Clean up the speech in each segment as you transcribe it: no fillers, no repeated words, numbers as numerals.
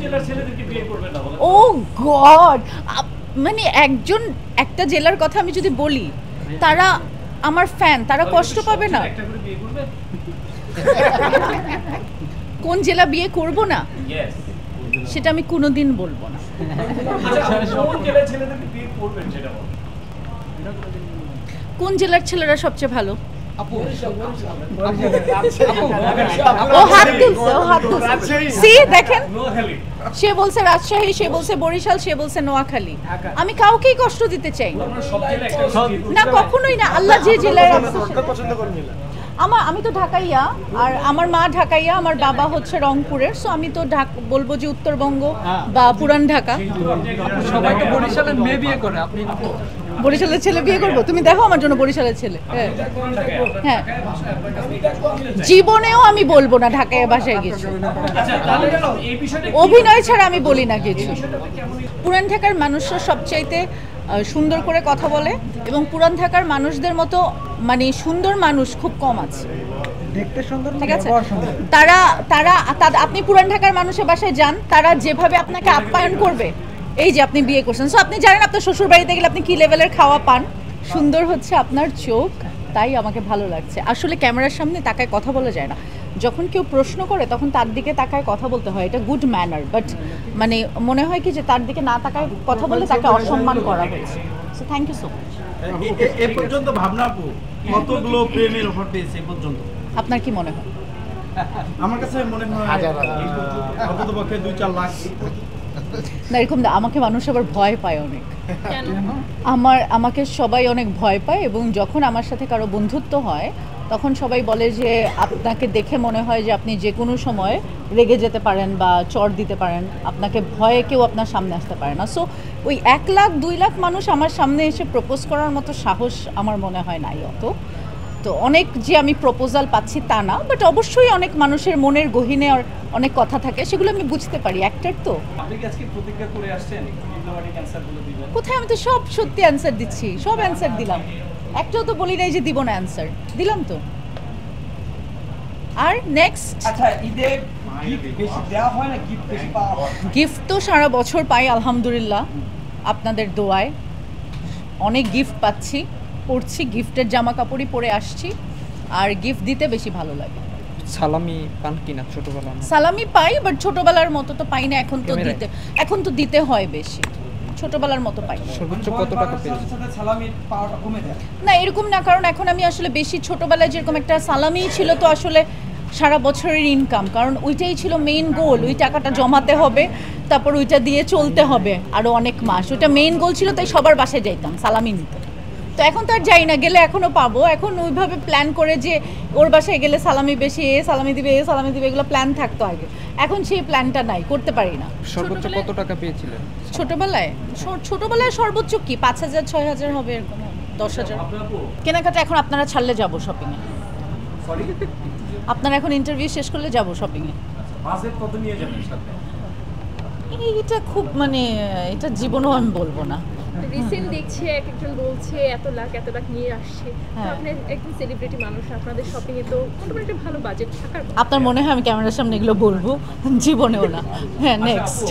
জেলার ছেলেদেরকে বিয়ে করবেন না বলেন? ও গড, মানে একটা জেলার কথা আমি যদি বলি, তারা আমার ফ্যান, তারা কষ্ট পাবে না? একটা করে বিয়ে করবেন? কোন জেলা বিয়ে করব না ইয়েস, সেটা আমি কোনোদিন বলবো না। আচ্ছা কোন জেলার ছেলেদেরকে বিয়ে করবেন সেটা বলেন। কোন জেলার ছেলেরা সবচেয়ে ভালো? আপু ও হাত তুলছে। সি দেখেন, নোয়াখালী। সে বলছে রাজশাহী, সে বলছে বরিশাল, সে বলছে নোয়াখালী। আমি কাউকেই কষ্ট দিতে চাই না। আপনারা সব জেলা একটা করে বিয়ে করবেন? না, কখনোই না। আল্লাহ যে জেলায় পছন্দ করেন জেলা? আমি তো ঢাকাইয়া, আর আমার মা ঢাকাইয়া, আমার বাবা হচ্ছে রংপুরের, সো আমি তো বলবো যে উত্তরবঙ্গ বা পুরান ঢাকা। সবাই তো বরিশালের মেয়ে বিয়ে করে, আপনি বরিশালের ছেলে বিয়ে করবো? তুমি দেখো আমার জন্য বরিশালের ছেলে। হ্যাঁ, জীবনেও আমি বলবো না ঢাকায় বাসায় কিছু। আচ্ছা তাহলে এই বিষয়টা অভিনয় ছাড়া আমি বলি না কিছু। পুরান ঢাকার মানুষরা সবচাইতে সুন্দর করে কথা বলে, এবং পুরান ঢাকার মানুষদের মতো মানে সুন্দর মানুষ খুব কম আছে। দেখতে সুন্দর, ঠিক আছে, তারা তারা আপনি পুরান ঢাকার মানুষের বাসায় যান, তারা যেভাবে আপনাকে আপ্যায়ন করবে, এই যে আপনি বিয়ে করছেন, সো আপনি জানেন আপনার শ্বশুর বাড়িতে গেলে আপনি কি লেভেলের খাওয়া পান। সুন্দর হচ্ছে আপনার চোখ, তাই আমাকে ভালো লাগছে। আসলে ক্যামেরার সামনে তাকায় কথা বলা যায় না, যখন কেউ প্রশ্ন করে তখন তার দিকে তাকায় কথা বলতে হয়, এটা গুড ম্যানার। বাট মানে মনে হয় কি যে তার দিকে না তাকায় কথা বলে তাকে অসম্মান করা হয়েছে। So thank you so much. এ পর্যন্ত ভাবনা আপু কতগুলো প্রেমের অফার পেয়েছে এ পর্যন্ত? আপনার কি মনে হয়? আমার কাছে মনে হয় অন্ততপক্ষে 2-4 লাখ। না, এরকম না, আমাকে মানুষ আবার ভয় পায় অনেক। আমাকে সবাই অনেক ভয় পায়, এবং যখন আমার সাথে কারো বন্ধুত্ব হয় তখন সবাই বলে যে আপনাকে দেখে মনে হয় যে আপনি যে কোনো সময় রেগে যেতে পারেন বা চড় দিতে পারেন, আপনাকে ভয়ে কেউ আপনার সামনে আসতে পারে না। সো ওই 1 লাখ 2 লাখ মানুষ আমার সামনে এসে প্রপোজ করার মতো সাহস আমার মনে হয় নাই অত। তো অনেক যে আমি প্রপোজাল পাচ্ছি তা না, বাট অবশ্যই অনেক মানুষের মনের গহীনে অনেক কথা থাকে, সেগুলো আমি বুঝতে পারি, অ্যাক্টর তো। আপনি কি আজকে প্রতিজ্ঞা করে আসছেন ডিপ্লোম্যাটিক অ্যানসার গুলো দিবেন? কোথায়, আমি তো সব সত্যি অ্যান্সার দিচ্ছি, সব অ্যান্সার দিলাম, একটাও তো বলি নাই যে দিব না অ্যান্সার, দিলাম তো। আর নেক্সট, আচ্ছা, ঈদে গিফট বেশি দেওয়া হয় না গিফট বেশি পাওয়া হয়? গিফট তো সারা বছর পাই আলহামদুলিল্লাহ, আপনাদের দোয়ায় অনেক গিফট পাচ্ছি, পড়ছি, গিফটের জামা কাপড়ই পরে আসছি, আর গিফট দিতে বেশি ভালো লাগে। সালামি পান কিনা ছোটবেলা? সালামি পাই, বাট ছোটবেলার মতো তো পাই না, এখন তো দিতে হয় বেশি, ছোটবেলার মতো পাই। সর্বোচ্চ কত টাকা পেয়েছেন? সাথে সালামি পাওয়াটা কমে যায় না, এরকম না, কারণ এখন আমি আসলে বেশি, ছোটবেলায় যেরকম একটা সালামি ছিল তো আসলে সারা বছরের ইনকাম, কারণ ওইটাই ছিল মেইন গোল, ওই টাকাটা জমাতে হবে, তারপর ওইটা দিয়ে চলতে হবে আরও অনেক মাস, ওইটা মেইন গোল ছিল, তাই সবার বাসায় যাইতাম সালামি নিতে। তো এখন তো আর যাই না, গেলে এখনও পাবো, এখন ওইভাবে প্ল্যান করে যে ওর বাসায় গেলে সালামি বেশি, সালামি দিবে, এগুলো প্ল্যান থাকতো আগে, এখন সেই প্ল্যানটা নাই, করতে পারি না। সর্বোচ্চ কত টাকা পেয়েছিলেন ছোটবেলায় সর্বোচ্চ কি 5,000 6,000 হবে, এরকম 10,000 কেনাকাটা। এখন আপনারা ছাড়লে যাবো শপিংয়ে, আপনারা এখন ইন্টারভিউ শেষ করলে যাবো শপিংয়ে। বাজেট কত নিয়ে যাবেন সাথে? এটা খুব মানে এটা জীবনেও আমি বলবো না। রিসেন্ট দেখছে একজন বলছে এত লাখ নিয়ে আসছে, তো আপনি একজন সেলিব্রিটি মানুষ, আপনাদের শপিং এ তো মোটামুটি একটা ভালো বাজেট থাকার। আপনার মনে হয় আমি ক্যামেরার সামনে এগুলো বলবো? জীবনেও না। হ্যাঁ, নেক্সট,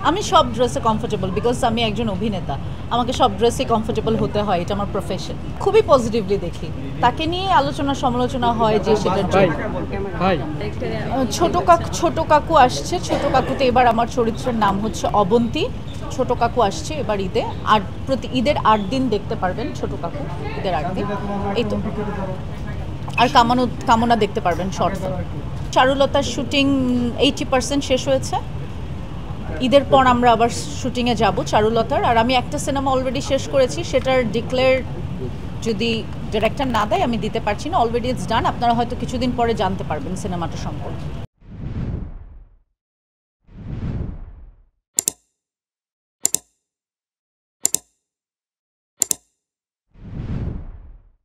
আমি সব ড্রেসে কমফোর্টেবল, বিকজ আমি একজন অভিনেতা, আমাকে সব ড্রেসে কমফোর্টেবল হতে হয়, এটা আমার প্রফেশন। খুবই পজিটিভলি দেখি, তাকে নিয়ে আলোচনা সমালোচনা হয় যে সেটার জন্য। ভাই ছোট কাকু আসছে, ছোট কাকুতে এবার আমার চরিত্রের নাম হচ্ছে অবন্তী। ছোট কাকু আসছে এবার ঈদে, আর প্রতি ঈদের 8 দিন দেখতে পারবেন ছোট কাকু, ঈদের 8 দিন, এই তো। আর কামনা দেখতে পারবেন শর্ট ফিল্ম। চারুলতার শুটিং 80% শেষ হয়েছে, ঈদের পর আমরা আবার শুটিংয়ে যাব চারুলতার। আর আমি একটা সিনেমা অলরেডি শেষ করেছি, সেটার ডিক্লেয়ার যদি ডিরেক্টর না দেয় আমি দিতে পারছি না, অলরেডি ইটস ডান, আপনারা হয়তো কিছুদিন পরে জানতে পারবেন সিনেমাটা সম্পর্কে।